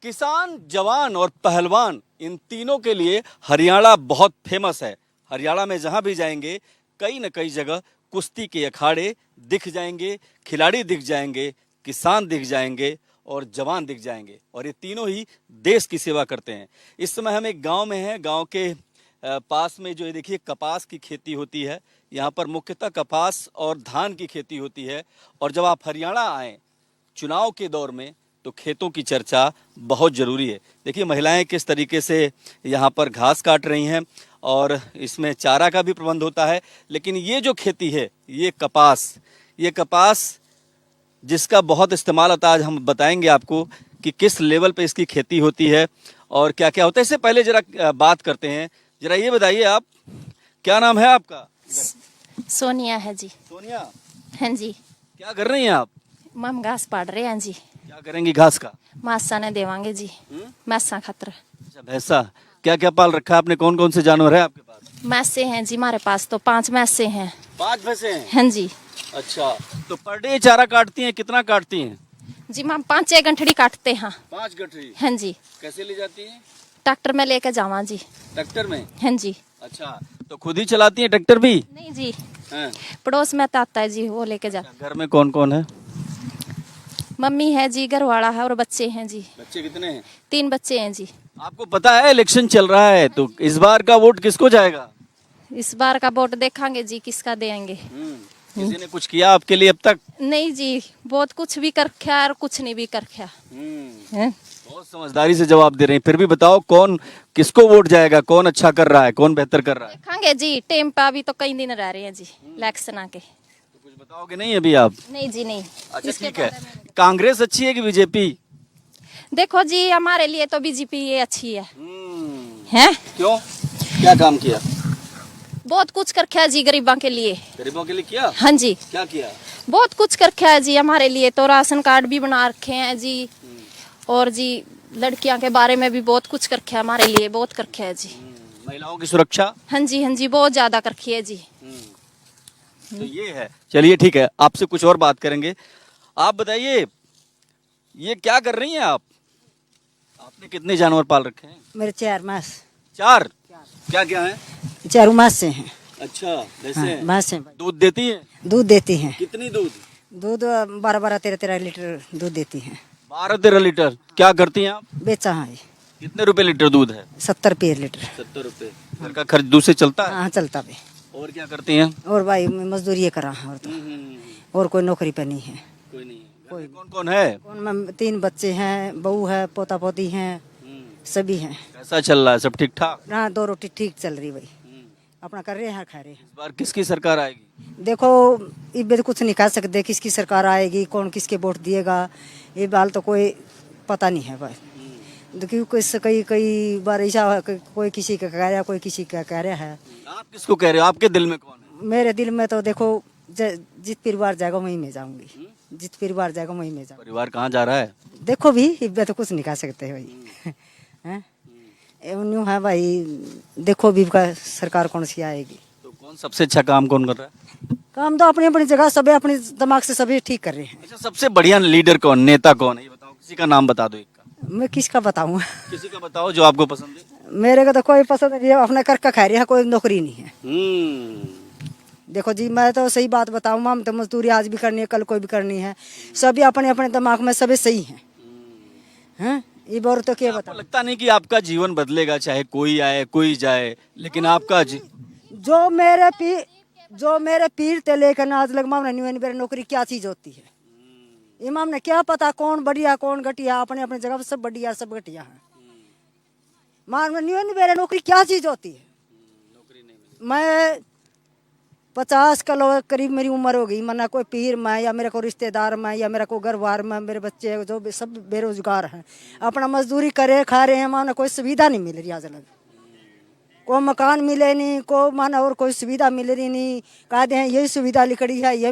किसान, जवान और पहलवान, इन तीनों के लिए हरियाणा बहुत फेमस है। हरियाणा में जहां भी जाएंगे कई न कई जगह कुश्ती के अखाड़े दिख जाएंगे, खिलाड़ी दिख जाएंगे, किसान दिख जाएंगे और जवान दिख जाएंगे और ये तीनों ही देश की सेवा करते हैं। इस समय हम एक गांव में हैं। गांव के पास में जो ये देखिए कपास की खेती होती है। यहाँ पर मुख्यतः कपास और धान की खेती होती है। और जब आप हरियाणा आएँ चुनाव के दौर में तो खेतों की चर्चा बहुत ज़रूरी है। देखिए महिलाएं किस तरीके से यहाँ पर घास काट रही हैं और इसमें चारा का भी प्रबंध होता है। लेकिन ये जो खेती है, ये कपास जिसका बहुत इस्तेमाल होता है, आज हम बताएंगे आपको कि किस लेवल पे इसकी खेती होती है और क्या क्या होता है। इससे पहले जरा बात करते हैं। जरा ये बताइए, आप क्या नाम है आपका? सोनिया है जी। सोनिया, हाँ जी। क्या कर रही हैं आप? हम घास पाड़ रहे हैं जी। क्या करेंगी घास का? मासा ने देवांगे जी। मैसा खातर। अच्छा, भैंसा। क्या क्या पाल रखा है आपने? कौन कौन से जानवर है आपके पास? मैसे हैं जी, हमारे पास तो 5 मैसे हैं। 5 भैंसे हैं? हाँ जी। अच्छा, तो पर डे चारा काटती हैं? कितना काटती हैं? जी हम 5-6 गंठड़ी काटते हैं। 5 गठरी? हाँ जी। कैसे ले जाती हैं? ट्रैक्टर में लेके जावा जी। ट्रैक्टर में? हाँ जी। अच्छा, तो खुद ही चलाती हैं ट्रैक्टर भी? नहीं जी, हैं? पड़ोस में आता है जी, वो लेके जाता। घर में कौन कौन है? मम्मी है जी, घरवाला है और बच्चे हैं जी। बच्चे कितने हैं? 3 बच्चे हैं जी। आपको पता है इलेक्शन चल रहा है, तो इस बार का वोट किसको जाएगा? इस बार का वोट देखेंगे जी, किसका देंगे। किसी ने कुछ किया आपके लिए अब तक? नहीं जी, बहुत कुछ भी कर रखा और कुछ नहीं भी कर रखा है। बहुत समझदारी से जवाब दे रहे हैं। फिर भी बताओ, कौन किसको वोट जाएगा? कौन अच्छा कर रहा है, कौन बेहतर कर रहा है? देखेंगे जी, टेम पे अभी तो कई दिन रह रहे हैं जी इलेक्शन आके। तो कुछ बताओगे नहीं अभी आप? नहीं जी नहीं। अच्छा इसके ठीक है। बारे में कांग्रेस अच्छी है कि बीजेपी? देखो जी, हमारे लिए तो बीजेपी ये अच्छी है। क्यों? क्या काम किया? बहुत कुछ कर रखा है जी गरीबों के लिए। गरीबों के लिए किया? हाँ जी, क्या किया? बहुत कुछ कर रखा है जी हमारे लिए। तो राशन कार्ड भी बना रखे हैं जी। और जी लड़कियां के बारे में भी बहुत कुछ कर रखा है हमारे लिए, बहुत कर रखा है जी। महिलाओं की सुरक्षा? हाँ जी, हाँ जी, बहुत ज्यादा कर रखी है जी। तो ये है। चलिए ठीक है, आपसे कुछ और बात करेंगे। आप बताइए, ये क्या कर रही हैं आप? आपने कितने जानवर पाल रखे हैं? मेरे 4 मास। 4? क्या क्या है? 4 मास से हैं। अच्छा, वैसे हाँ, मास से दूध देती हैं? दूध देती हैं। कितनी दूध? दूध 12-13 लीटर दूध देती हैं। 12-13 लीटर। क्या करती हैं आप? बेचा है। कितने रुपए लीटर दूध है? 70 रुपये लीटर। 70 रुपए। घर का खर्च दूध से चलता है? हाँ चलता भी। और क्या करती हैं? और भाई मजदूरी ये कर रहा है, और तो और कोई नौकरी पे नहीं है। कोई नहीं है। घर में कौन कौन है? कौन 3 बच्चे हैं, बहू है, पोता पोती हैं, सभी हैं। कैसा चल रहा है? सब ठीक ठाक? हाँ 2 रोटी ठीक चल रही भाई, अपना कर रहे हैं, खा रहे हैं। इस बार किसकी सरकार आएगी? देखो इस बार कुछ नहीं कह सकते किसकी सरकार आएगी, कौन किसके वोट दिएगा, ये बाल तो कोई पता नहीं है भाई। देखिए कई बार ऐसा कोई किसी का कह रहा है, कोई किसी का कह रहा है। आप किसको कह रहे हो? आपके दिल में कौन है? मेरे दिल में तो देखो जित परिवार जाएगा वहीं में जाऊंगी। जित परिवार जाएगा वहीं में जाऊंगी। परिवार कहाँ जा रहा है? देखो भी इस बार तो कुछ नहीं कह सकते भाई। हैं यूं है भाई, देखो भी का सरकार कौन सी आएगी। तो कौन सबसे अच्छा काम कौन कर रहा है? काम तो अपनी अपनी जगह सभी अपने दिमाग से सभी ठीक कर रहे हैं। अच्छा, सबसे बढ़िया लीडर कौन, नेता कौन है? ये बताओ, किसी का नाम बता दो एक का। मैं किसका बताऊं? किसी का बताओ जो आपको पसंद है। मेरे को तो कोई पसंद नहीं है, अपना कर का खा रहा है, कोई नौकरी नहीं है। देखो जी मैं तो सही बात बताऊँ, हम तो मजदूरी आज भी करनी है, कल कोई भी करनी है। सभी अपने अपने दिमाग में सभी सही हैं। हैं ये बार तो क्या आपको बताऊं। लगता नहीं कि आपका जीवन बदलेगा, चाहे कोई आए कोई जाए, लेकिन आपका जो मेरे पीर ते लेकर आज लग मामला नहीं मेरी नौकरी क्या चीज होती है। इमाम ने क्या पता कौन बढ़िया कौन घटिया, अपने अपने जगह पर सब बढ़िया सब घटिया है। मान नहीं मेरे नौकरी क्या चीज होती है। मैं 50 किलो करीब मेरी उम्र हो गई, मना कोई पीर में या मेरे को रिश्तेदार में या मेरा कोई घरवार में, मेरे बच्चे जो सब बेरोजगार हैं, अपना मजदूरी करे खा रहे हैं। माना कोई सुविधा नहीं मिल रही आज लग, कोई मकान मिले नहीं, को माना और कोई सुविधा मिल रही नहीं। कहते हैं यही सुविधा लिखड़ी है, ये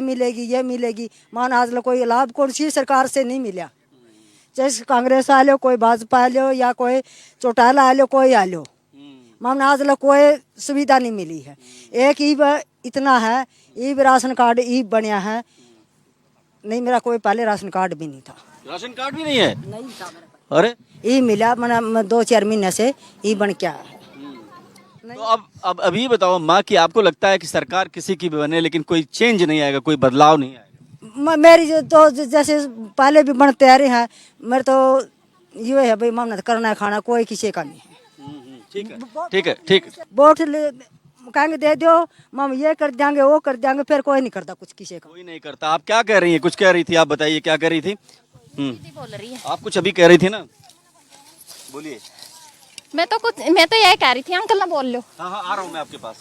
मिलेगी। माना आज लग कोई लाभ कौन सी सरकार से नहीं मिला, चाहे कांग्रेस आ लो, कोई भाजपा आ लो या कोई चौटाला आ लो, कोई आ लो। माना आज लग कोई सुविधा नहीं मिली है। एक ही इतना है, ई राशन कार्ड ई बनया है। नहीं मेरा कोई पहले राशन कार्ड भी नहीं था। राशन कार्ड भी नहीं है? नहीं था मेरे पास। अरे ये मिला मैंने 2-4 महीने से ये बन क्या है। तो अब अभी बताओ माँ कि आपको लगता है कि सरकार किसी की भी बने लेकिन कोई चेंज नहीं आएगा, कोई बदलाव नहीं आएगा? मेरी जैसे पहले भी बनते आ रहे हैं, मेरे तो ये है भाई मेहनत करना है, खाना कोई किसी का नहीं है। ठीक है ठीक है ठीक है। वोट कहेंगे दे दो, हम ये कर देंगे वो कर देंगे, फिर कोई नहीं करता कुछ किसी का। कोई नहीं करता। आप क्या कह रही हैं? कुछ कह रही थी, आप बताइए क्या कह रही थी? दीदी बोल रही है। आप कुछ अभी कह रही थी ना, बोलिए। मैं तो यही कह रही थी, अंकल ना बोल लो। हाँ हाँ, आ रहा हूँ मैं आपके पास।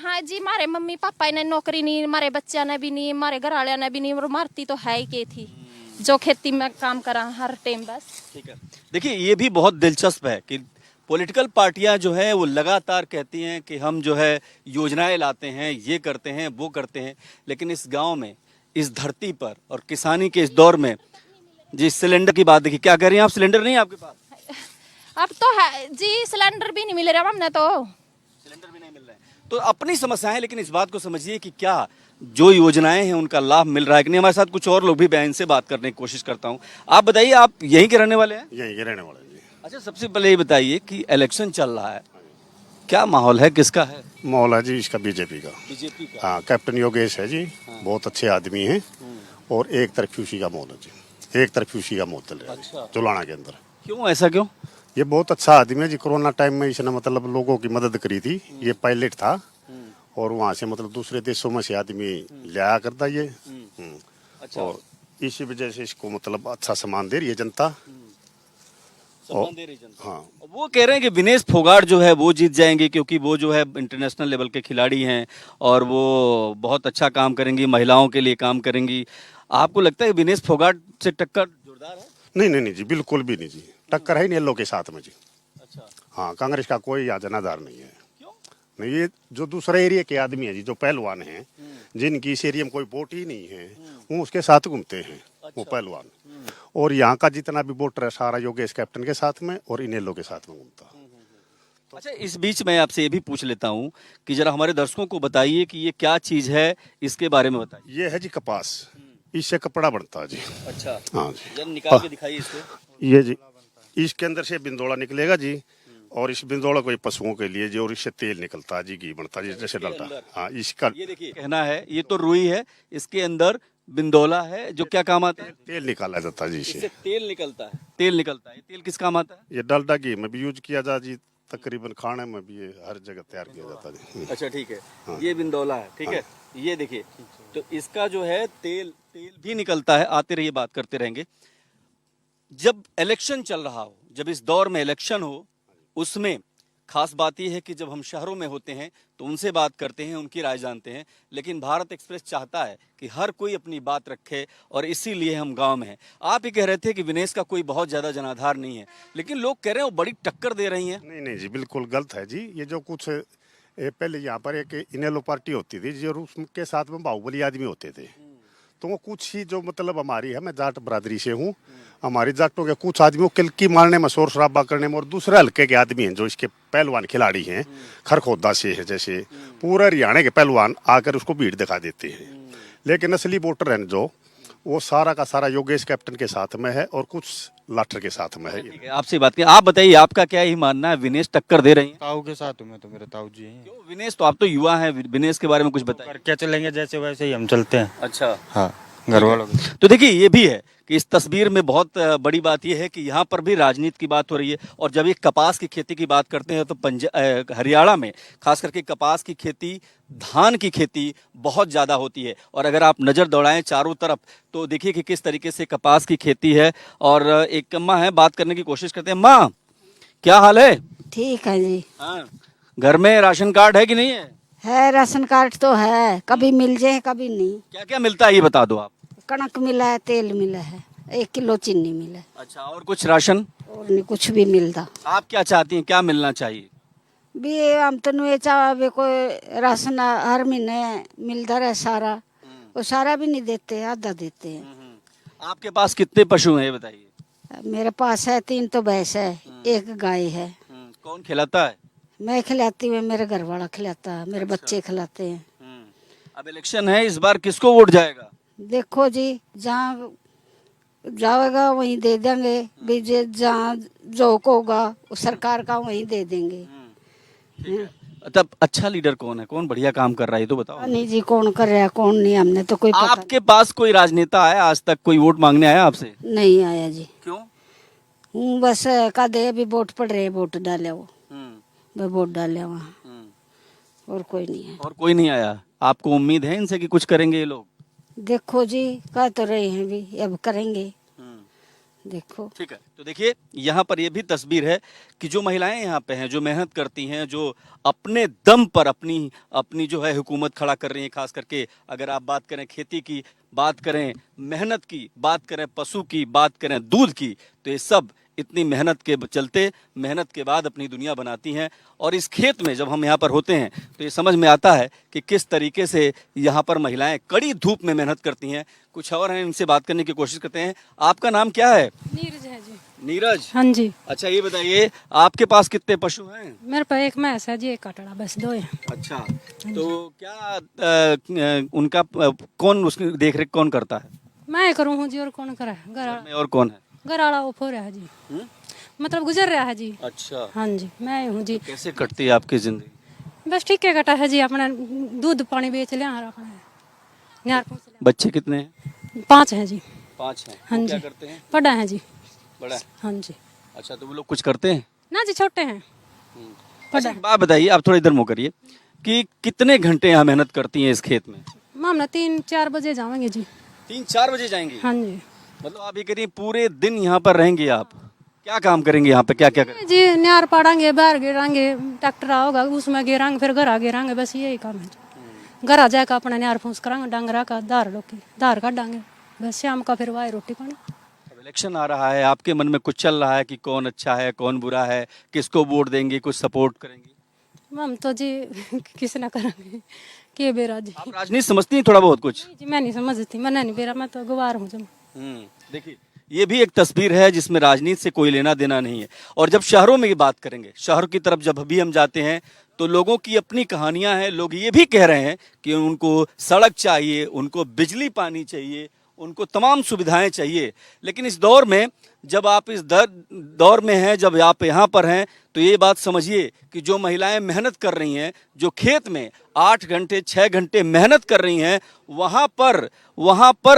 हाँ जी, हमारे मम्मी पापा ने नौकरी नहीं, हमारे बच्चा ने भी नहीं, हमारे घर वाले ने भी नहीं, और मारती तो है ही के थी जो खेती में काम करा हर टाइम बस। ठीक है, देखिए ये भी बहुत दिलचस्प है कि पॉलिटिकल पार्टियां जो है वो लगातार कहती हैं कि हम जो है योजनाएं लाते हैं, ये करते हैं वो करते हैं, लेकिन इस गांव में, इस धरती पर और किसानी के इस दौर में, जी सिलेंडर की बात देखिए, क्या कह रही हैं आप? सिलेंडर नहीं है आपके पास? अब तो है जी, सिलेंडर भी नहीं मिल रहा हमने तो। सिलेंडर भी नहीं मिल रहा है तो अपनी समस्या है, लेकिन इस बात को समझिए कि क्या जो योजनाएं हैं उनका लाभ मिल रहा है कि नहीं। हमारे साथ कुछ और लोग भी मैं इनसे बात करने की कोशिश करता हूँ। आप बताइए, आप यहीं के रहने वाले हैं? यहीं के रहने वाले हैं जी। अच्छा, सबसे पहले ये बताइए कि इलेक्शन चल रहा है, क्या माहौल है, किसका है? माहौल है जी इसका बीजेपी का। बीजेपी का। हाँ, कैप्टन योगेश है जी, बहुत अच्छे आदमी हैं और एक तरफूसी का माहौल है जी, एक तरफूसी का माहौल चल रहा है अच्छा। चुलाना के अंदर। क्यों, ऐसा क्यों? ये बहुत अच्छा आदमी है जी। कोरोना टाइम में इसने मतलब लोगों की मदद करी थी। ये पायलट था और वहाँ से मतलब दूसरे देशों में से आदमी लाया करता ये। अच्छा। और इसी वजह से इसको मतलब अच्छा सम्मान दे रही है जनता। सम्मान दे रही जनता। हाँ, वो कह रहे हैं कि विनेश फोगाट जो है वो जीत जाएंगे क्योंकि वो जो है इंटरनेशनल लेवल के खिलाड़ी हैं और वो बहुत अच्छा काम करेंगी, महिलाओं के लिए काम करेंगी। आपको लगता है विनेश फोगाट से टक्कर जोरदार है? नहीं नहीं नहीं जी, बिल्कुल भी नहीं जी, टक्कर है ही नहीं येलो के साथ में जी। अच्छा, हाँ, कांग्रेस का कोई यहाँ जनाधार नहीं है। क्यों? नहीं, ये जो दूसरे एरिया के आदमी हैं जी, जो पहलवान हैं, जिनकी इस एरिया में कोई वोट ही नहीं है, वो उसके साथ घूमते हैं। वो पहलवान और यहाँ का जितना भी वोटर है सारा योगेश कैप्टन के साथ में और इनेलो के साथ में घूमता। अच्छा, इस बीच मैं आपसे ये भी पूछ लेता हूँ कि जरा हमारे दर्शकों को बताइए कि ये क्या चीज़ है, इसके बारे में बताइए। ये है जी कपास, इससे कपड़ा बनता है जी। अच्छा, हाँ जी, जब निकाल के दिखाइए इसको। ये जी इसके अंदर से बिंदोड़ा निकलेगा जी और इस बिंदोड़ा को ये पशुओं के लिए जी, और इससे तेल निकलता है जी, घी बनता है जी, जैसे डलता है। हाँ, इसका ये देखिए, कहना है ये तो रुई है, इसके अंदर बिंदोला है जो क्या काम आता है? तेल निकाला जाता है जी इससे इससे। तेल निकलता है। तेल निकलता है, तेल किस काम आता है? ये डालडा घी में भी यूज किया जाता जी, तकरीबन खाने में भी ये हर जगह तैयार किया जाता है जी। अच्छा, ठीक है, ये बिंदौला है, ठीक है। ये देखिए, तो इसका जो है तेल भी निकलता है। आते रहिए, बात करते रहेंगे। जब इलेक्शन चल रहा हो, जब इस दौर में इलेक्शन हो, उसमें खास बात यह है कि जब हम शहरों में होते हैं तो उनसे बात करते हैं, उनकी राय जानते हैं, लेकिन भारत एक्सप्रेस चाहता है कि हर कोई अपनी बात रखे और इसीलिए हम गांव में हैं। आप ही कह रहे थे कि विनेश का कोई बहुत ज़्यादा जनाधार नहीं है, लेकिन लोग कह रहे हैं वो बड़ी टक्कर दे रही हैं। नहीं नहीं जी, बिल्कुल गलत है जी। ये जो कुछ पहले यहाँ पर एक इनेलो पार्टी होती थी जो उसके साथ में बाहुबली आदमी होते थे, तो वो कुछ ही जो मतलब हमारी है, मैं जाट बरादरी से हूँ, हमारी जाटों के कुछ आदमियों किलकी मारने में, शोर शराबा करने में, और दूसरे हल्के के आदमी हैं जो इसके पहलवान खिलाड़ी हैं, खरखोदा से है जैसे, पूरा हरियाणा के पहलवान आकर उसको भीड़ दिखा देते हैं। लेकिन असली वोटर हैं जो, वो सारा का सारा योगेश कैप्टन के साथ में है और कुछ लाठर के साथ में है। ठीक है, आपसे बात करें। आप बताइए, आपका क्या ही मानना है, विनेश टक्कर दे रही हैं? ताऊ के साथ हूँ मैं, तो मेरे ताऊ जी हैं। क्यों विनेश, तो आप तो युवा हैं, विनेश के बारे में कुछ बताइए। कर क्या चलेंगे, जैसे वैसे ही हम चलते हैं। अच्छा, हाँ, घर वालों के। तो देखिए ये भी है कि इस तस्वीर में बहुत बड़ी बात यह है कि यहाँ पर भी राजनीति की बात हो रही है। और जब ये कपास की खेती की बात करते हैं तो हरियाणा में खास करके कपास की खेती, धान की खेती बहुत ज़्यादा होती है। और अगर आप नज़र दौड़ाएं चारों तरफ तो देखिए कि किस तरीके से कपास की खेती है। और एक अम्मा है, बात करने की कोशिश करते हैं। माँ, क्या हाल है? ठीक है जी। हाँ, घर में राशन कार्ड है कि नहीं है? राशन कार्ड तो है, कभी मिल जाए कभी नहीं। क्या क्या मिलता है ये बता दो आप। कणक मिला है, तेल मिला है, 1 किलो चीनी मिला है, अच्छा, और कुछ राशन? और नहीं कुछ भी मिलता। आप क्या चाहती हैं, क्या मिलना चाहिए? भी हम तो नहीं चाहे कोई राशन हर महीने मिलता रहे सारा, वो सारा भी नहीं देते, आधा देते हैं। आपके पास कितने पशु हैं ये बताइए? मेरे पास है 3 तो भैंस है, 1 गाय है। कौन खिलाता है? मैं खिलाती हूँ, मेरे घर वाला खिलाता है, मेरे बच्चे खिलाते हैं। अब इलेक्शन है, इस बार किसको वोट जाएगा? देखो जी, जहाँ जाएगा वहीं दे देंगे, बीजे जहाँ जो होगा वो सरकार का वहीं दे देंगे। तब अच्छा लीडर कौन है, कौन बढ़िया काम कर रहा है ये तो बताओ। नहीं जी, कौन कर रहा है कौन नहीं, हमने तो कोई पता आपके पास कोई राजनेता आया आज तक, कोई वोट मांगने आया आपसे? नहीं आया जी। क्यों? बस का दे अभी वोट पड़ रहे, वोट डाले वो, वह वोट डाले वहाँ, और कोई नहीं है। और कोई नहीं आया। आपको उम्मीद है इनसे कि कुछ करेंगे ये लोग? देखो जी, कह तो रहे हैं भी अब करेंगे, देखो। ठीक है, तो देखिए यहाँ पर ये भी तस्वीर है कि जो महिलाएं यहाँ पे हैं, जो मेहनत करती हैं, जो अपने दम पर अपनी अपनी जो है हुकूमत खड़ा कर रही हैं। खास करके अगर आप बात करें खेती की, बात करें मेहनत की, बात करें पशु की, बात करें दूध की, तो ये सब इतनी मेहनत के चलते, मेहनत के बाद अपनी दुनिया बनाती हैं। और इस खेत में जब हम यहाँ पर होते हैं तो ये समझ में आता है कि किस तरीके से यहाँ पर महिलाएं कड़ी धूप में मेहनत करती हैं। कुछ और हैं, इनसे बात करने की कोशिश करते हैं। आपका नाम क्या है? नीरज है जी। नीरज। हाँ जी। अच्छा ये बताइए, आपके पास कितने पशु हैं? मेरे पास एक भैंस है जी, एक कटड़ा, बस 2 हैं। अच्छा, तो क्या उनका कौन उसकी देख रेख कौन करता है? मैं करूँ हूँ जी, और कौन करा है? में और कौन है? गराड़ा वो हो रहा है जी, मतलब गुजर रहा है जी। अच्छा, हाँ जी, मैं हूँ जी। कैसे कटती है आपकी जिंदगी? बस ठीक है, कटा है जी, अपना दूध पानी बेच लिया अपना, न्यार पूछ लिया। बच्चे कितने हैं? 5 हैं जी। 5 हैं। हाँ वो जी। क्या करते हैं? बड़ा है जी। बड़ा है। हाँ जी। अच्छा, तो वो लोग कुछ करते हैं? ना जी, छोटे हैं। अच्छा, एक बात बताइए, आप थोड़ा इधर मुँह करिए, कि कितने घंटे यहाँ मेहनत करती हैं इस खेत में? मामला 3-4 बजे जाएंगे जी। 3-4 बजे जाएंगी? हाँ जी। मतलब आप ये करिए पूरे दिन यहाँ पर रहेंगे आप? क्या काम करेंगे यहाँ पे, क्या क्या करेंगे? जी न्यार पाड़ेंगे, बाहर गिरांगे, ट्रैक्टर होगा उसमें गिरांगे, फिर घर आ गिरांगे, बस यही काम है जी। घर आ जाएगा अपना न्यार फूस करांगे, डांगरा का धार लोकी धार काटेंगे, बस शाम का फिर वाई रोटी पानी। अब इलेक्शन आ रहा है, आपके मन में कुछ चल रहा है कि कौन अच्छा है, कौन बुरा है, किसको वोट देंगे, कुछ सपोर्ट करेंगे? हम तो जी किस ना करेंगे के बेरा जी। आप राजनीति समझती हैं थोड़ा बहुत कुछ? जी मैं नहीं समझती, मैं नहीं बेरा, मैं तो गवार हूँ जब। देखिए ये भी एक तस्वीर है जिसमें राजनीति से कोई लेना देना नहीं है। और जब शहरों में ये बात करेंगे, शहर की तरफ जब भी हम जाते हैं तो लोगों की अपनी कहानियां हैं। लोग ये भी कह रहे हैं कि उनको सड़क चाहिए, उनको बिजली पानी चाहिए, उनको तमाम सुविधाएं चाहिए। लेकिन इस दौर में जब आप इस दौर में हैं, जब आप यहाँ पर हैं, तो ये बात समझिए कि जो महिलाएं मेहनत कर रही हैं, जो खेत में 8 घंटे 6 घंटे मेहनत कर रही हैं, वहाँ पर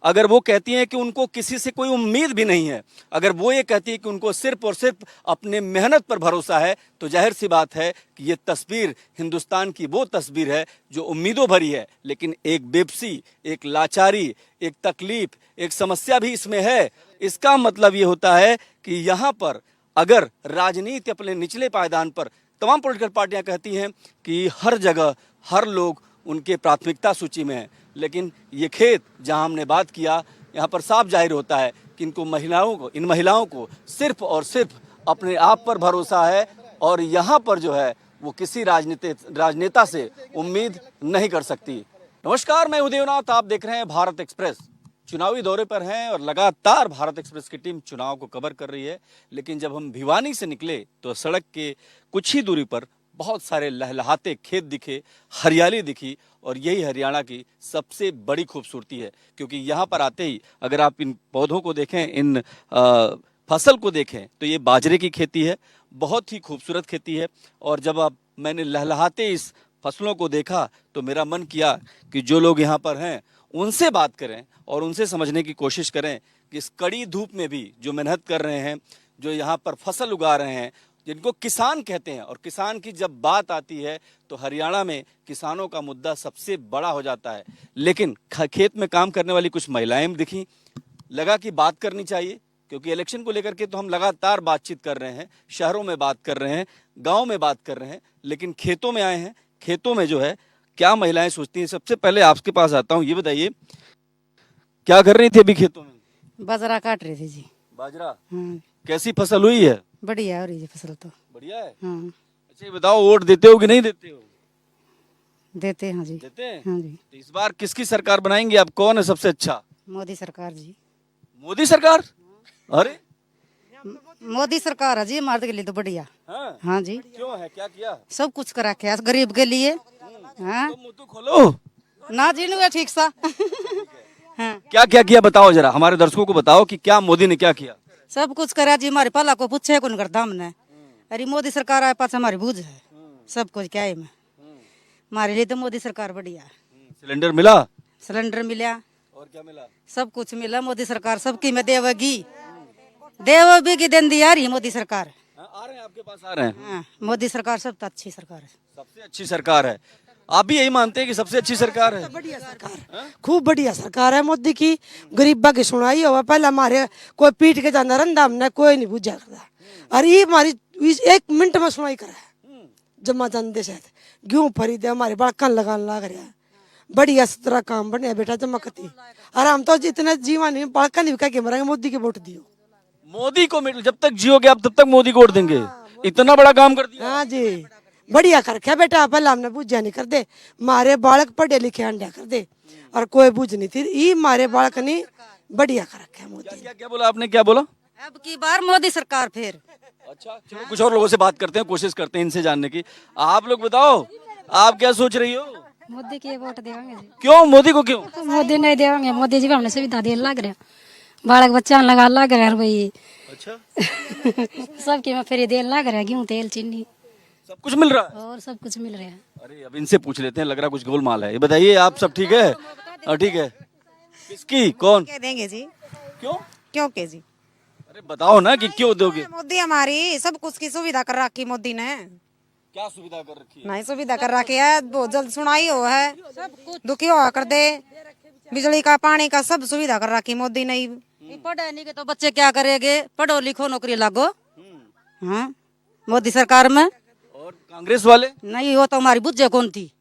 अगर वो कहती हैं कि उनको किसी से कोई उम्मीद भी नहीं है, अगर वो ये कहती है कि उनको सिर्फ और सिर्फ अपने मेहनत पर भरोसा है, तो जाहिर सी बात है कि ये तस्वीर हिंदुस्तान की वो तस्वीर है जो उम्मीदों भरी है, लेकिन एक बेबसी, एक लाचारी, एक तकलीफ, एक समस्या भी इसमें है। इसका मतलब ये होता है कि यहाँ पर अगर राजनीति अपने निचले पायदान पर, तमाम पॉलिटिकल पार्टियां कहती हैं कि हर जगह हर लोग उनके प्राथमिकता सूची में है, लेकिन ये खेत जहां हमने बात किया, यहाँ पर साफ जाहिर होता है कि इन महिलाओं को सिर्फ और सिर्फ अपने आप पर भरोसा है, और यहाँ पर जो है वो किसी राजनेता से उम्मीद नहीं कर सकती। नमस्कार, मैं उदयनाथ, आप देख रहे हैं भारत एक्सप्रेस। चुनावी दौरे पर हैं और लगातार भारत एक्सप्रेस की टीम चुनाव को कवर कर रही है। लेकिन जब हम भिवानी से निकले तो सड़क के कुछ ही दूरी पर बहुत सारे लहलहाते खेत दिखे, हरियाली दिखी, और यही हरियाणा की सबसे बड़ी खूबसूरती है। क्योंकि यहाँ पर आते ही अगर आप इन पौधों को देखें, इन फसल को देखें, तो ये बाजरे की खेती है, बहुत ही खूबसूरत खेती है। और जब मैंने लहलहाते इस फसलों को देखा तो मेरा मन किया कि जो लोग यहाँ पर हैं उनसे बात करें और उनसे समझने की कोशिश करें कि इस कड़ी धूप में भी जो मेहनत कर रहे हैं, जो यहाँ पर फसल उगा रहे हैं, जिनको किसान कहते हैं, और किसान की जब बात आती है तो हरियाणा में किसानों का मुद्दा सबसे बड़ा हो जाता है। लेकिन खेत में काम करने वाली कुछ महिलाएं दिखी, लगा कि बात करनी चाहिए, क्योंकि इलेक्शन को लेकर के तो हम लगातार बातचीत कर रहे हैं, शहरों में बात कर रहे हैं, गाँव में बात कर रहे हैं, लेकिन खेतों में आए हैं। खेतों में जो है क्या महिलाएं सोचती हैं। सबसे पहले आपके पास आता हूँ, ये बताइए क्या कर रही थी अभी खेतों में? बाजरा काट रही थी जी। बाजरा? हाँ, कैसी फसल हुई है? बढ़िया हो रही है फसल तो। बढ़िया है। हाँ, अच्छा ये बताओ, वोट देते हो कि नहीं देते हो? देते हैं जी। देते हैं। हाँ जी। तो इस बार किसकी सरकार बनाएंगे आप? कौन है सबसे अच्छा? मोदी सरकार जी। मोदी सरकार? अरे मोदी सरकार है जी, हमारे के लिए तो बढ़िया। हाँ, हाँ जी, क्यों है, क्या किया? सब कुछ करा के गरीब के लिए। हाँ तो मुंह तो खोलो। ना जी, नु ठीक सा। हाँ। क्या क्या किया बताओ जरा, हमारे दर्शकों को बताओ कि क्या मोदी ने क्या किया। सब कुछ करा जी, हमारे पाला को पूछे कौन करता हमने। अरे मोदी सरकार आए पास हमारी बूझ है, सब कुछ क्या है में। हमारे लिए तो मोदी सरकार बढ़िया है। सिलेंडर मिला? सिलेंडर मिला, और क्या मिला? सब कुछ मिला। मोदी सरकार सबकी में देवगी, देवगी की दिन दी आ रही है मोदी सरकार। आ रहे हैं आपके पास, आ रहे हैं। हाँ, मोदी सरकार सबसे अच्छी सरकार है। सबसे अच्छी सरकार है, आप भी यही मानते हैं कि सबसे अच्छी सरकार है? बढ़िया सरकार, खूब बढ़िया सरकार है मोदी की। गरीबा की सुनाई हुआ, पहले हमारे कोई पीट के जाना रंधा हमने कोई नहीं बुझा करता। अरे ये हमारी 1 मिनट में सुनाई करा है। जमा जानते से गेहूं फरी दे हमारे बड़कन लगाने लग रहा है। बढ़िया तरह काम बढ़िया बेटा जमा करती। और हम तो जितने जीवन नहीं बड़कन नहीं कह के मरेंगे, मोदी के वोट दियो। मोदी को जब तक जियोगे आप तब तक मोदी को वोट देंगे? इतना बड़ा काम कर दिया। हाँ जी, बढ़िया कर रखा बेटा। पहले हमने बुझा नहीं कर दे, मारे बालक पढ़े लिखे अंडा कर दे और कोई बुझ नहीं थी। ये मारे बालक नहीं बढ़िया कर रखा है मोदी। क्या क्या बोला आपने, क्या बोला? अब की बार मोदी सरकार फिर। अच्छा, चलो कुछ और लोगों से बात करते हैं, कोशिश करते हैं इनसे जानने की। आप लोग बताओ, आप क्या सोच रही हो? मोदी के वोट देंगे जी। क्यों मोदी को, क्यों? मोदी नहीं देंगे, मोदी जी को हमने सुविधा दे लग रहा, बालक बच्चा लगा लग रहा भाई। अच्छा, सबके में फ्री दे लग रहा, गेहूं तेल चीनी सब कुछ मिल रहा है? और सब कुछ मिल रहा है। अरे अब इनसे पूछ लेते हैं, लग रहा कुछ गोलमाल है। ये बताइए, आप सब ठीक है? ठीक है। किसकी, कौन? क्या देंगे जी? क्यों? क्यों के जी? अरे बताओ ना कि क्यों दोगे? मोदी हमारी सब कुछ की सुविधा कर रखी मोदी ने। क्या सुविधा कर रखी है? नहीं सुविधा कर रखी है, बहुत जल्द सुनाई हो है, दुखी हुआ कर दे, बिजली का पानी का सब सुविधा कर रखी मोदी ने। पढ़े नहीं के तो बच्चे क्या करेंगे, पढ़ो लिखो नौकरी लागो। हाँ, मोदी सरकार में। और कांग्रेस वाले? नहीं, वो तो हमारी बुझे कौन थी,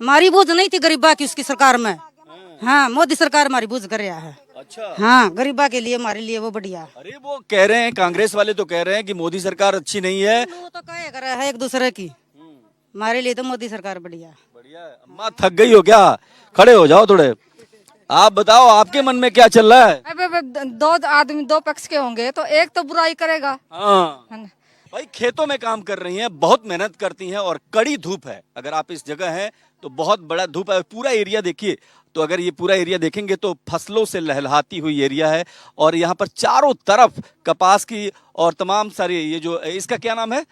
हमारी बुझ नहीं थी गरीबा की उसकी सरकार में। हाँ, मोदी सरकार हमारी बुझ कर रहा है। अच्छा, हाँ, गरीबा के लिए हमारे लिए वो बढ़िया। अरे वो कह रहे हैं, कांग्रेस वाले तो कह रहे हैं कि मोदी सरकार अच्छी नहीं है। वो तो कहे कर रहे हैं एक दूसरे की, हमारे लिए तो मोदी सरकार बढ़िया। बढ़िया है। अम्मा थक गई हो क्या? खड़े हो जाओ थोड़े। आप बताओ, आपके मन में क्या चल रहा है? अब 2 आदमी 2 पक्ष के होंगे तो एक तो बुराई करेगा। हाँ भाई, खेतों में काम कर रही हैं, बहुत मेहनत करती हैं और कड़ी धूप है। अगर आप इस जगह हैं तो बहुत बड़ा धूप है। पूरा एरिया देखिए, तो अगर ये पूरा एरिया देखेंगे तो फसलों से लहलहाती हुई एरिया है। और यहाँ पर चारों तरफ कपास की और तमाम सारी, ये जो इसका क्या नाम है,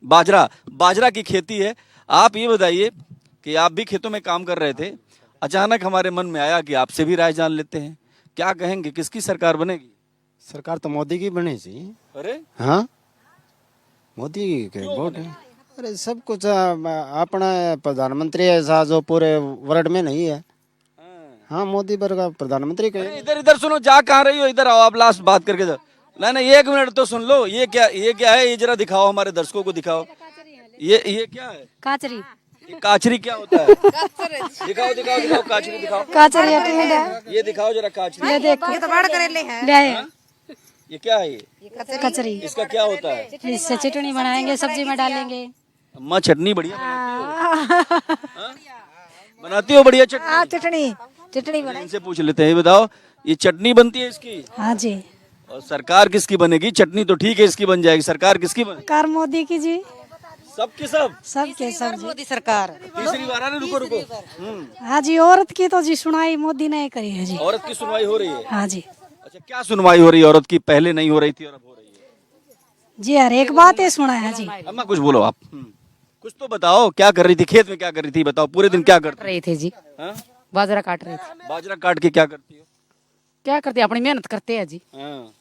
बाजरा की खेती है। आप ये बताइए कि आप भी खेतों में काम कर रहे थे, अचानक हमारे मन में आया कि आपसे भी राय जान लेते हैं। क्या कहेंगे, किसकी सरकार बनेगी? सरकार तो मोदी की बनी सी। अरे हाँ, मोदी के वोट है। अरे सब कुछ अपना प्रधानमंत्री ऐसा जो पूरे वर्ल्ड में नहीं है। हाँ, मोदी वर्ग प्रधानमंत्री के। इधर इधर सुनो, जा कहाँ रही हो? इधर आओ, आप लास्ट बात करके जाओ। नहीं, 1 मिनट तो सुन लो। ये क्या है? ये जरा दिखाओ, हमारे दर्शकों को दिखाओ। ये क्या है? काचरी। ये काचरी क्या होता है? दिखाओ काचरी दिखाओ। काचरी ये दिखाओ जरा काचरी। ये देखो, ये तो बड़ करेले हैं। ये क्या है? ये कचरी। इसका क्या होता है? इससे चटनी बनाएंगे, सब्जी में डालेंगे। अम्मा चटनी बढ़िया बनाती हो? बढ़िया चटनी। चटनी इनसे पूछ लेते हैं। ये बताओ, ये चटनी बनती है इसकी? हाँ जी। और सरकार किसकी बनेगी? चटनी तो ठीक है, इसकी बन जाएगी, सरकार किसकी बनेगी? कार मोदी की जी, सबके सब। सबके सब जी। मोदी सरकार तीसरी बार आ रहे, रुको। हाँ जी, औरत की तो जी सुनाई मोदी ने करी है जी। औरत की सुनवाई हो रही है? हाँ जी। अच्छा, क्या सुनवाई हो रही है औरत की? पहले नहीं हो रही थी और अब हो रही है? जी, हर एक बात है सुना है जी। अम्मा कुछ बोलो आप। कुछ तो बताओ, क्या कर रही थी खेत में? क्या कर रही थी बताओ, पूरे दिन क्या करती रहे थे जी? हाँ? बाजरा काट रहे थे। बाजरा काट के क्या करती हो? क्या करते हैं, अपनी मेहनत करते हैं जी। हाँ।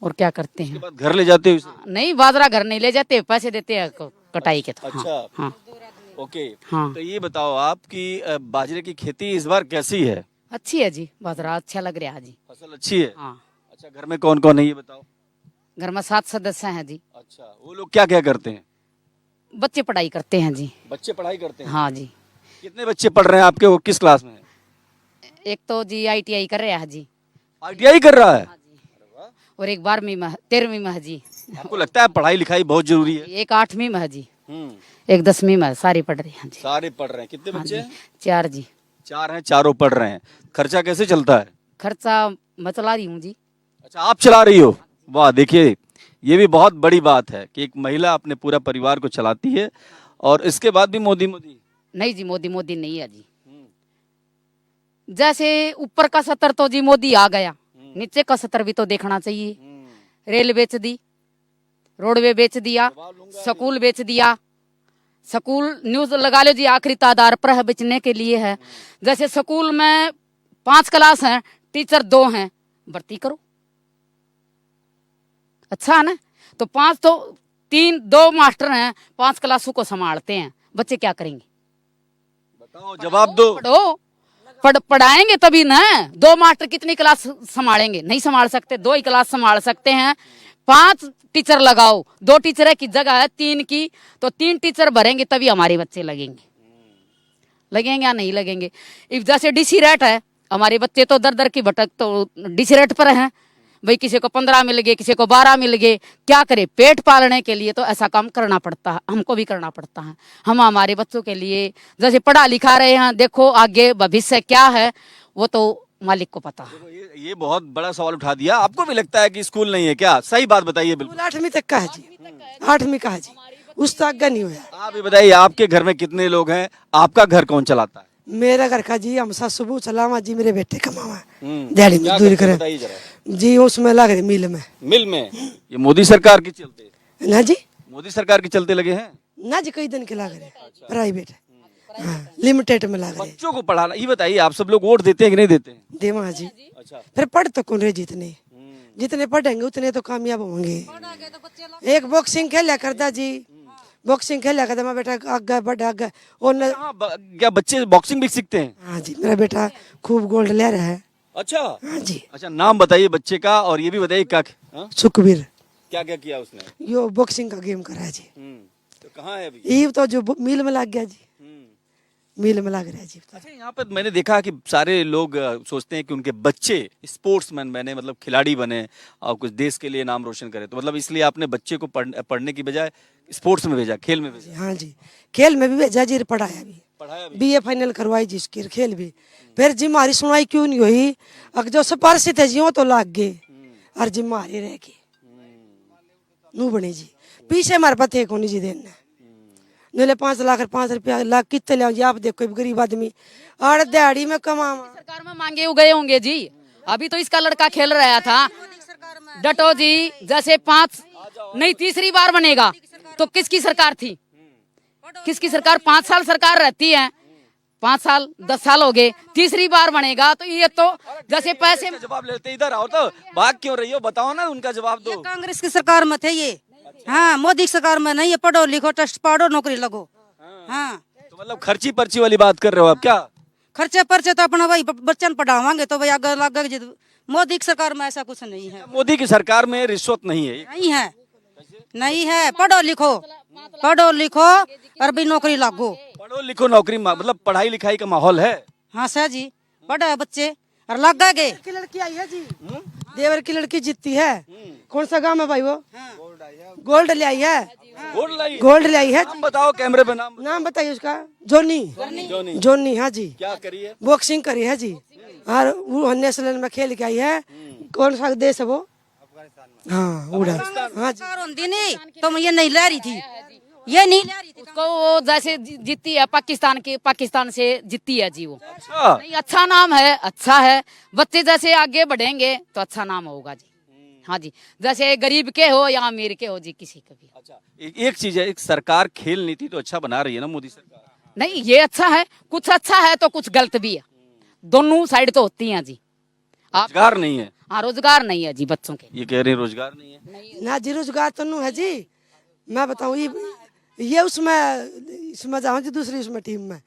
और क्या करते उसके हैं? बाद घर ले जाते हो इसे? नहीं, बाजरा घर नहीं ले जाते, पैसे देते हैं कटाई के तो। अच्छा। हाँ। ओके। हाँ। तो ये बताओ आप कि बाजरे की खेती इस बार कैसी है? अच्छी है जी, बाजरा अच्छा लग रहा है जी। फसल अच्छी है? हाँ। अच्छा, घर में कौन कौन है ये बताओ? घर में 7 सदस्य हैं जी। अच्छा, वो लोग क्या क्या करते हैं? बच्चे पढ़ाई करते हैं जी। बच्चे पढ़ाई करते हैं? हाँ जी। कितने बच्चे पढ़ रहे हैं आपके? वो किस क्लास में है? एक तो जी ITI कर रहा है जी। ITI कर रहा है? और एक 12वीं में 13वीं में है जी। आपको लगता है पढ़ाई लिखाई बहुत जरूरी है? एक 8वीं में है जी। एक 10वीं में, सारे पढ़ रहे हैं जी। सारे पढ़ रहे हैं। कितने हाँ बच्चे जी, हैं? 4 जी। 4 हैं, चारों पढ़ रहे हैं। खर्चा कैसे चलता है? खर्चा मैं चला रही हूँ जी। अच्छा, आप चला रही हो? वाह, देखिए ये भी बहुत बड़ी बात है कि एक महिला अपने पूरा परिवार को चलाती है और इसके बाद भी मोदी। नहीं जी, मोदी नहीं है जी। जैसे ऊपर का सतर तो जी मोदी आ गया, नीचे का सतर भी तो देखना चाहिए। रेल बेच दी, रोडवे बेच दिया, स्कूल बेच दिया। स्कूल न्यूज लगा लो जी, आखिरी तादार पर है बेचने के लिए है। जैसे स्कूल में 5 क्लास हैं, टीचर 2 हैं, भर्ती करो, अच्छा है ना। तो 5 तो 2 मास्टर हैं, 5 क्लासों को संभालते हैं, बच्चे क्या करेंगे? बताओ, जवाब दो। पढ़ाएंगे तभी ना। 2 मास्टर कितनी क्लास संभालेंगे? नहीं संभाल सकते, 2 ही क्लास संभाल सकते हैं। 5 टीचर लगाओ, 2 टीचर की जगह है 3 की, तो 3 टीचर भरेंगे तभी हमारे बच्चे लगेंगे। लगेंगे या नहीं लगेंगे? इफ जैसे डीसी रेट है, हमारे बच्चे तो दर दर की भटक तो डीसी रेट पर हैं भाई। किसी को 15 मिल गए, किसी को 12 मिल गए, क्या करे? पेट पालने के लिए तो ऐसा काम करना पड़ता है, हमको भी करना पड़ता है। हम हमारे बच्चों के लिए जैसे पढ़ा लिखा रहे हैं, देखो आगे भविष्य क्या है वो तो मालिक को पता है। ये बहुत बड़ा सवाल उठा दिया। आपको भी लगता है कि स्कूल नहीं है क्या? सही बात बताइए। बिल्कुल 8वीं तक का है जी, 8वीं का है जी, उस तक आगे नहीं हुआ। आप ये बताइए, आपके घर में कितने लोग हैं? आपका घर कौन चलाता है? मेरा घर का जी हम सुबह चलावा जी, मेरे बेटे कमावा दिहाड़ी मजदूरी करे बताइए जरा। जी, उसमें लग रहे मिल में। मिल में? ये मोदी सरकार के चलते? ना जी, मोदी सरकार के चलते लगे हैं? ना जी, कई दिन के लग रहे प्राइवेट, हाँ, लिमिटेड में लग रहे। बच्चों को पढ़ाना, ये बताइए, आप सब लोग वोट देते हैं कि नहीं देते हैं? देवा जी। अच्छा, फिर पढ़ तो कौन रहे, जितने पढ़ेंगे उतने तो कामयाब होंगे। एक बॉक्सिंग खेला करता जी, बॉक्सिंग खेला करता, मैं बेटा आगे बढ़ा आगे। और क्या बच्चे बॉक्सिंग भी सीखते हैं? हाँ जी, मेरा बेटा खूब गोल्ड ले रहा है। अच्छा, हाँ जी। अच्छा, नाम बताइए बच्चे का, और ये भी बताइए क्या सुखबीर। क्या क्या किया उसने? यो बॉक्सिंग का गेम कर रहा है जी। तो कहाँ है अभी? ये तो जो मिल में लग गया जी, मिल में लग रहा है जी। अच्छा, यहाँ पर मैंने देखा कि सारे लोग सोचते हैं कि उनके बच्चे स्पोर्ट्समैन बने, मतलब खिलाड़ी बने और कुछ देश के लिए नाम रोशन करे। तो मतलब इसलिए आपने बच्चे को पढ़ने की बजाय स्पोर्ट्स में भेजा, खेल में भेजा? हाँ जी, खेल में भी भेजा जी, पढ़ाया भी, BA फाइनल करवाई जी उसकी, खेल भी। फिर जी हमारी सुनाई क्यों नहीं हुई? अगर जो सिफारिश थे जी वो तो लाग गए, और जी हमारी रह गई नू बने जी। पीछे हमारे पास थे कौन जी देना, नीले 5 लाख 5 रुपया लाख कितने ले? आप देखो गरीब आदमी आड़ दिहाड़ी में कमा। सरकार में मांगे गए होंगे जी। अभी तो इसका लड़का खेल रहा था, डटो जी। जैसे 5 नहीं, तीसरी बार बनेगा तो किसकी सरकार थी? किसकी सरकार? 5 साल सरकार रहती है, 5 साल 10 साल हो गए, तीसरी बार बनेगा तो ये तो जैसे पैसे। जवाब लेते इधर आओ, तो भाग क्यों रही हो? बताओ ना, उनका जवाब दो। कांग्रेस की सरकार में थे ये, हाँ, मोदी की सरकार में नहीं है। पढ़ो लिखो, टेस्ट पढ़ो, नौकरी लगो। हाँ, तो मतलब खर्ची पर्ची वाली बात कर रहे हो आप क्या? खर्चे पर्चे तो अपना वही बच्चन पढ़ावांगे तो भाई आगे लग। मोदी की सरकार में ऐसा कुछ नहीं है। मोदी की सरकार में रिश्वत नहीं है? नहीं है, नहीं है। पढ़ो लिखो, पढ़ो लिखो और भी नौकरी लागो। पढ़ो लिखो नौकरी, मतलब पढ़ाई लिखाई का माहौल है। हाँ सर जी, पढ़े बच्चे और लग गए। की लड़की आई है जी, देवर की लड़की जीतती है। कौन सा गांव है भाई वो? गोल्ड ले आई है, गोल्ड ले आई है। नाम बताओ कैमरे पे, नाम बताइए उसका। जोनी, जोनी। हाँ जी, क्या करी है? बॉक्सिंग करी है जी, और वो नेशनल में खेल के आई है। कौन सा देश है वो? हाँ, उड़ा। हाँ जी, नहीं तो ये नहीं ले रही थी, ये नहीं ले रही थी उसको। वो जैसे जीती है पाकिस्तान से जीती है जी वो। अच्छा, नहीं, अच्छा नाम है, अच्छा है। बच्चे जैसे आगे बढ़ेंगे तो अच्छा नाम होगा जी। हाँ जी, जैसे गरीब के हो या अमीर के हो जी, किसी का भी। अच्छा, एक चीज है, एक सरकार खेल नीति तो अच्छा बना रही है ना मोदी सरकार? नहीं, ये अच्छा है, कुछ अच्छा है तो कुछ गलत भी है, दोनों साइड तो होती हैं जी। रोजगार नहीं है? हाँ, रोजगार नहीं है जी बच्चों के। ये कह रहे हैं रोजगार नहीं है ना जी, रोजगार तो नहीं है जी। मैं बताऊँ, ये उसमें जाऊँ जी, दूसरी उसमें टीम में।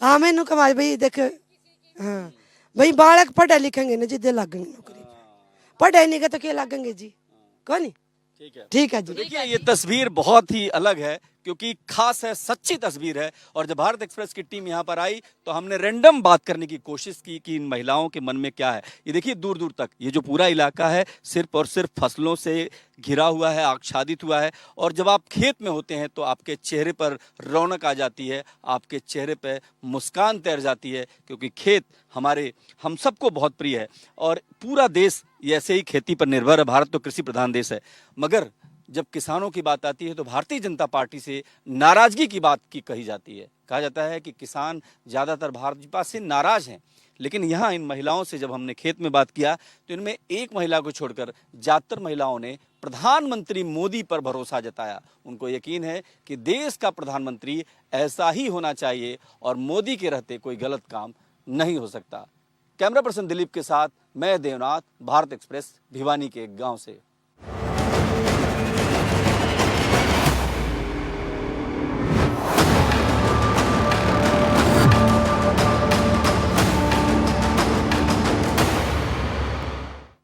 हाँ, मैंने कमाई भाई देख। हाँ भाई, बालक पढ़े लिखेंगे ना जी, दे लगेंगे नौकरी। पढ़े नहीं गए तो क्या लगेंगे जी? कौन? ठीक है जी। देखिए, ये तस्वीर बहुत ही अलग है, क्योंकि खास है, सच्ची तस्वीर है। और जब भारत एक्सप्रेस की टीम यहाँ पर आई तो हमने रैंडम बात करने की कोशिश की कि इन महिलाओं के मन में क्या है। ये देखिए, दूर दूर तक ये जो पूरा इलाका है सिर्फ और सिर्फ फसलों से घिरा हुआ है, आच्छादित हुआ है। और जब आप खेत में होते हैं तो आपके चेहरे पर रौनक आ जाती है, आपके चेहरे पर मुस्कान तैर जाती है, क्योंकि खेत हम सबको बहुत प्रिय है। और पूरा देश ऐसे ही खेती पर निर्भर है। भारत तो कृषि प्रधान देश है, मगर जब किसानों की बात आती है तो भारतीय जनता पार्टी से नाराजगी की बात की कही जाती है। कहा जाता है कि किसान ज्यादातर भाजपा से नाराज हैं। लेकिन यहाँ इन महिलाओं से जब हमने खेत में बात किया तो इनमें एक महिला को छोड़कर ज्यादातर महिलाओं ने प्रधानमंत्री मोदी पर भरोसा जताया। उनको यकीन है कि देश का प्रधानमंत्री ऐसा ही होना चाहिए और मोदी के रहते कोई गलत काम नहीं हो सकता। कैमरा पर्सन दिलीप के साथ मैं देवनाथ, भारत एक्सप्रेस, भिवानी के एक गांव से।